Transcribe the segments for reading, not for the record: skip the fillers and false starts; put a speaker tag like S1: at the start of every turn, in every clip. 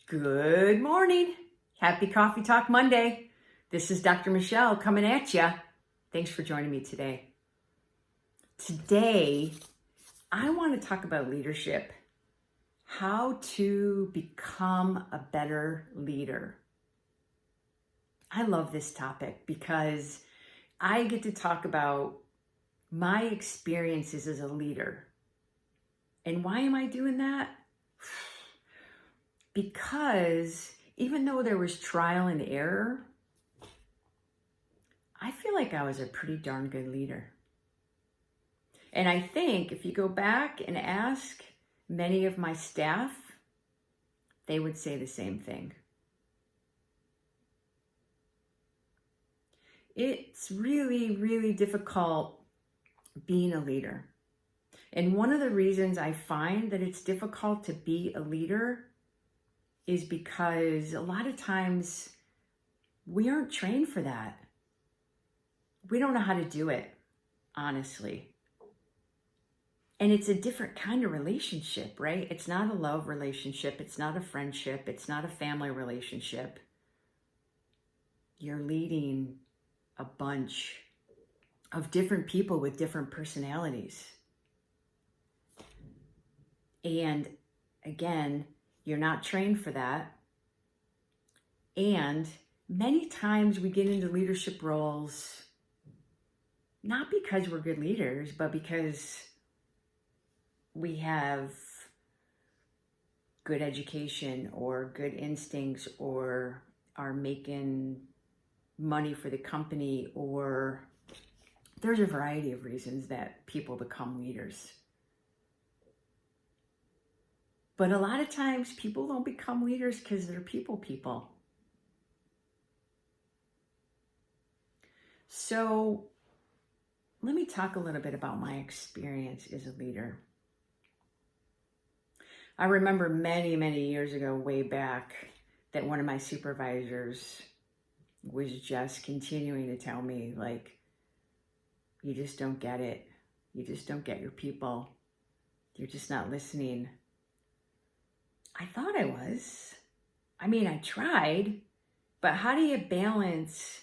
S1: Good morning. Happy Coffee Talk Monday. This is Dr. Michelle coming at you. Thanks for joining me today. Today, I want to talk about leadership, how to become a better leader. I love this topic because I get to talk about my experiences as a leader. And why am I doing that? Because even though there was trial and error, I feel like I was a pretty darn good leader. And I think if you go back and ask many of my staff, they would say the same thing. It's really, really difficult being a leader. And one of the reasons I find that it's difficult to be a leader is because a lot of times we aren't trained for that. We don't know how to do it, honestly. And it's a different kind of relationship, right? It's not a love relationship. It's not a friendship. It's not a family relationship. You're leading a bunch of different people with different personalities. And again, you're not trained for that. And many times we get into leadership roles, not because we're good leaders, but because we have good education or good instincts or are making money for the company, or there's a variety of reasons that people become leaders. But a lot of times people don't become leaders because they're people. So let me talk a little bit about my experience as a leader. I remember many, many years ago, way back, that one of my supervisors was just continuing to tell me, like, you just don't get it. You just don't get your people. You're just not listening. I thought I was. I mean, I tried, but how do you balance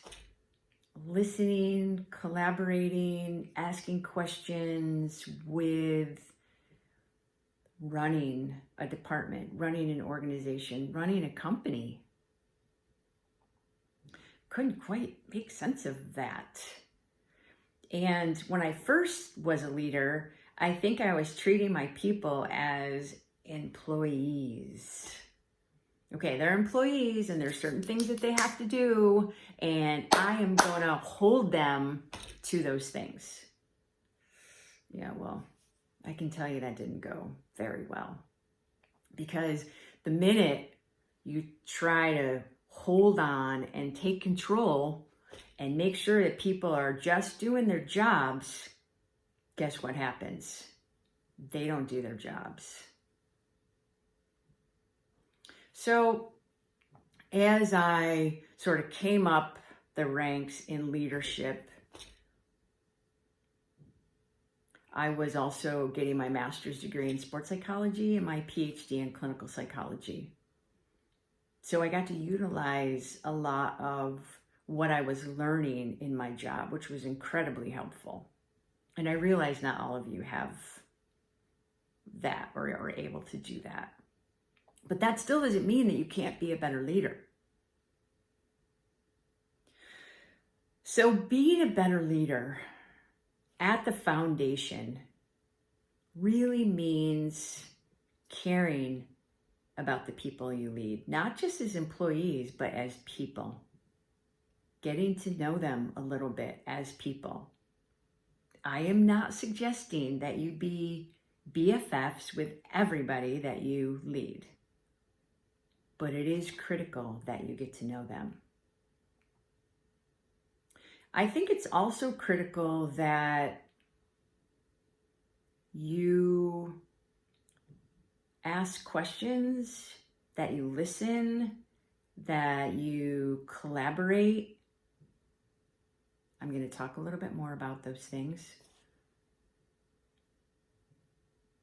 S1: listening, collaborating, asking questions with running a department, running an organization, running a company? Couldn't quite make sense of that. And when I first was a leader, I think I was treating my people as employees. Okay, they're employees and there's certain things that they have to do, and I am going to hold them to those things. Yeah, well, I can tell you that didn't go very well, because the minute you try to hold on and take control and make sure that people are just doing their jobs, guess what happens? They don't do their jobs. So as I sort of came up the ranks in leadership, I was also getting my master's degree in sports psychology and my PhD in clinical psychology. So I got to utilize a lot of what I was learning in my job, which was incredibly helpful. And I realize not all of you have that or are able to do that. But that still doesn't mean that you can't be a better leader. So being a better leader at the foundation really means caring about the people you lead, not just as employees, but as people. Getting to know them a little bit as people. I am not suggesting that you be BFFs with everybody that you lead, but it is critical that you get to know them. I think it's also critical that you ask questions, that you listen, that you collaborate. I'm going to talk a little bit more about those things.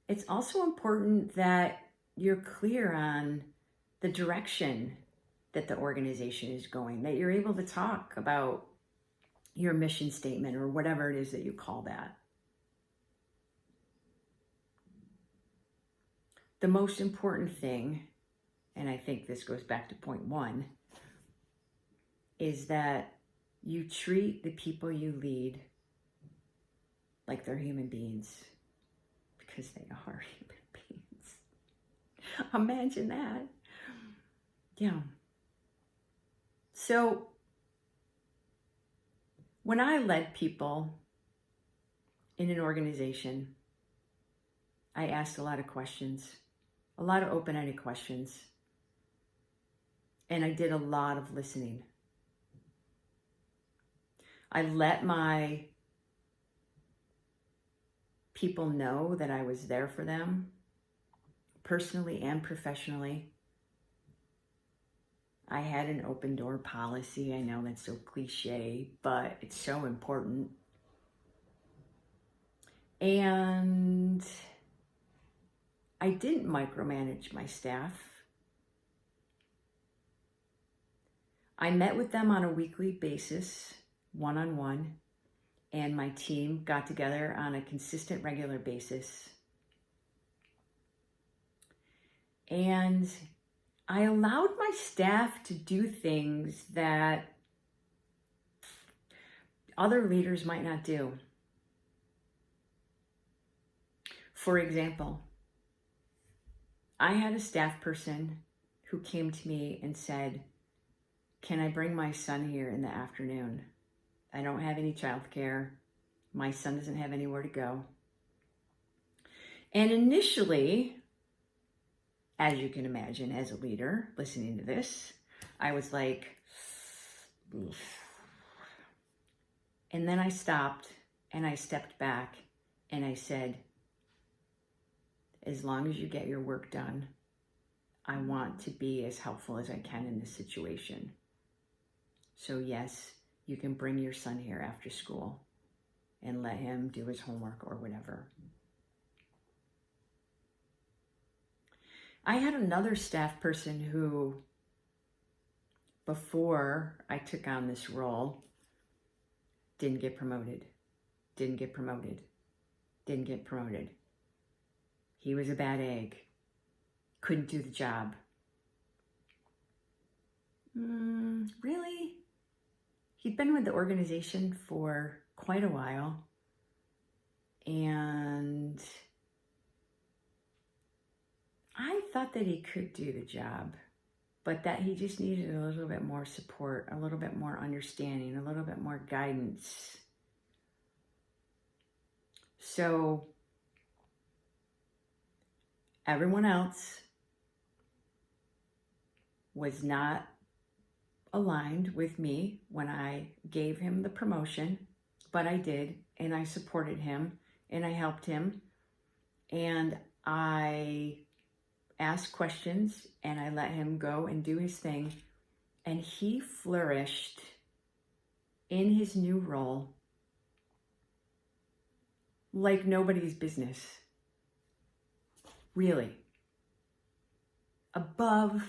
S1: It's also important that you're clear on the direction that the organization is going, that you're able to talk about your mission statement or whatever it is that you call that. The most important thing, and I think this goes back to point one, is that you treat the people you lead like they're human beings, because they are human beings. Imagine that. Yeah. So when I led people in an organization, I asked a lot of questions, a lot of open-ended questions, and I did a lot of listening. I let my people know that I was there for them, personally and professionally. I had an open door policy. I know that's so cliche, but it's so important. And I didn't micromanage my staff. I met with them on a weekly basis, one-on-one, and my team got together on a consistent, regular basis. And I allowed my staff to do things that other leaders might not do. For example, I had a staff person who came to me and said, "Can I bring my son here in the afternoon? I don't have any childcare. My son doesn't have anywhere to go." And initially, as you can imagine, as a leader listening to this, I was like, oof. And then I stopped and I stepped back and I said, as long as you get your work done, I want to be as helpful as I can in this situation. So yes, you can bring your son here after school and let him do his homework or whatever. I had another staff person who, before I took on this role, didn't get promoted. He was a bad egg. Couldn't do the job. Really? He'd been with the organization for quite a while. And I thought that he could do the job, but that he just needed a little bit more support, a little bit more understanding, a little bit more guidance. So everyone else was not aligned with me when I gave him the promotion, but I did, and I supported him, and I helped him, and I asked questions, and I let him go and do his thing, and he flourished in his new role like nobody's business. Really. Above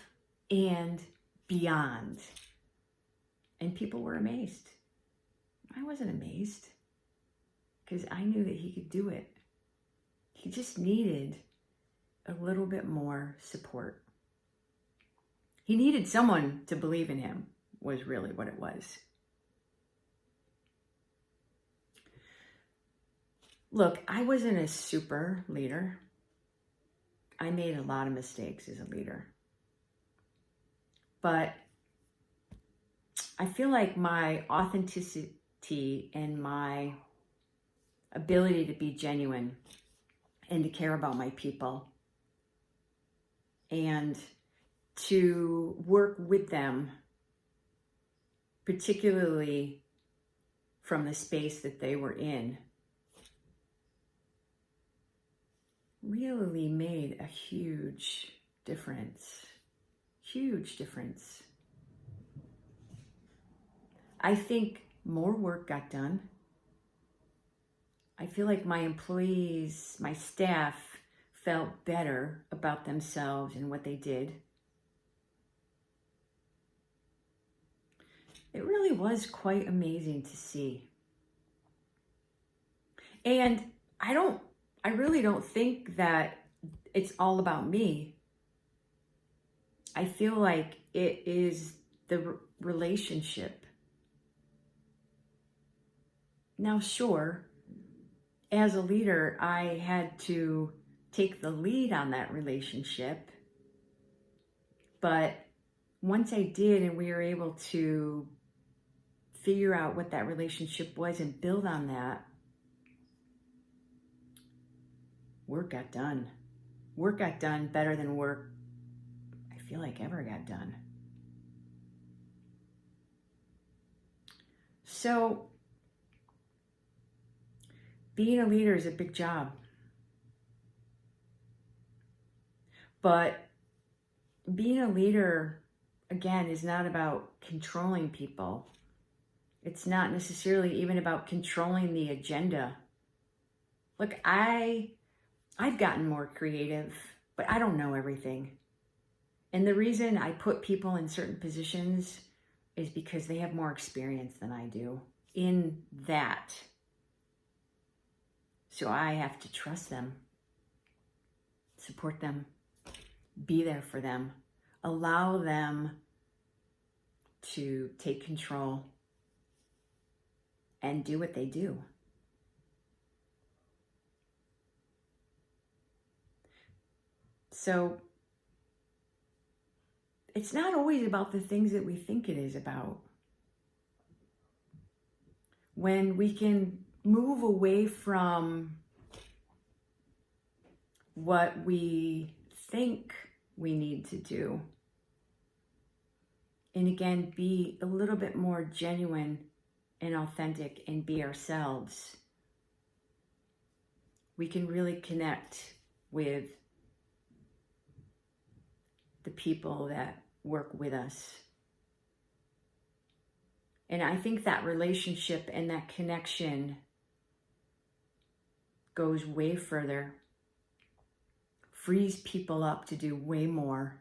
S1: and beyond. And people were amazed. I wasn't amazed, because I knew that he could do it. He just needed a little bit more support. He needed someone to believe in him, was really what it was. Look, I wasn't a super leader. I made a lot of mistakes as a leader. But I feel like my authenticity and my ability to be genuine and to care about my people and to work with them, particularly from the space that they were in, really made a huge difference. Huge difference. I think more work got done. I feel like my employees, my staff, felt better about themselves and what they did. It really was quite amazing to see. And I really don't think that it's all about me. I feel like it is the relationship. Now, sure, as a leader, I had to take the lead on that relationship. But once I did, and we were able to figure out what that relationship was and build on that, work got done. Work got done better than work I feel like ever got done. So being a leader is a big job. But being a leader, again, is not about controlling people. It's not necessarily even about controlling the agenda. Look, I've gotten more creative, but I don't know everything. And the reason I put people in certain positions is because they have more experience than I do in that. So I have to trust them, support them, be there for them, allow them to take control and do what they do. So it's not always about the things that we think it is about. When we can move away from what we think we need to do, and again, be a little bit more genuine and authentic and be ourselves, we can really connect with the people that work with us. And I think that relationship and that connection goes way further, frees people up to do way more,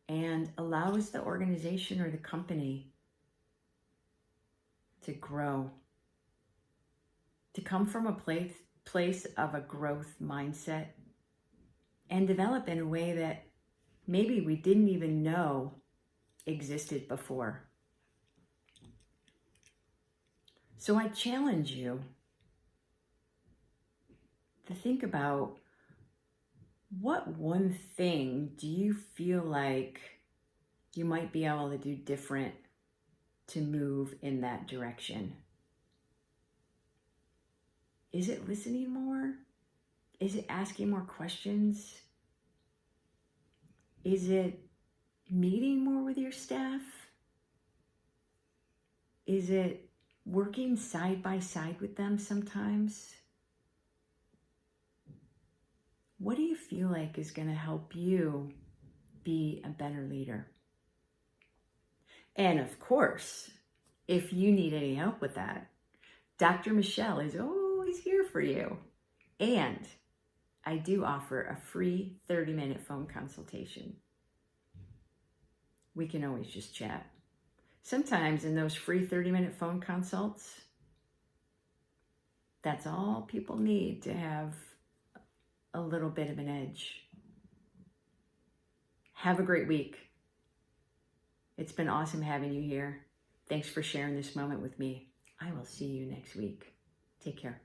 S1: and allows the organization or the company to grow, to come from a place of a growth mindset and develop in a way that maybe we didn't even know existed before. So I challenge you to think about, what one thing do you feel like you might be able to do different to move in that direction? Is it listening more? Is it asking more questions? Is it meeting more with your staff? Is it working side by side with them sometimes? What do you feel like is going to help you be a better leader? And of course, if you need any help with that, Dr. Michelle is always here for you. And I do offer a free 30-minute phone consultation. We can always just chat. Sometimes in those free 30-minute phone consults, that's all people need to have a little bit of an edge. Have a great week. It's been awesome having you here. Thanks for sharing this moment with me. I will see you next week. Take care.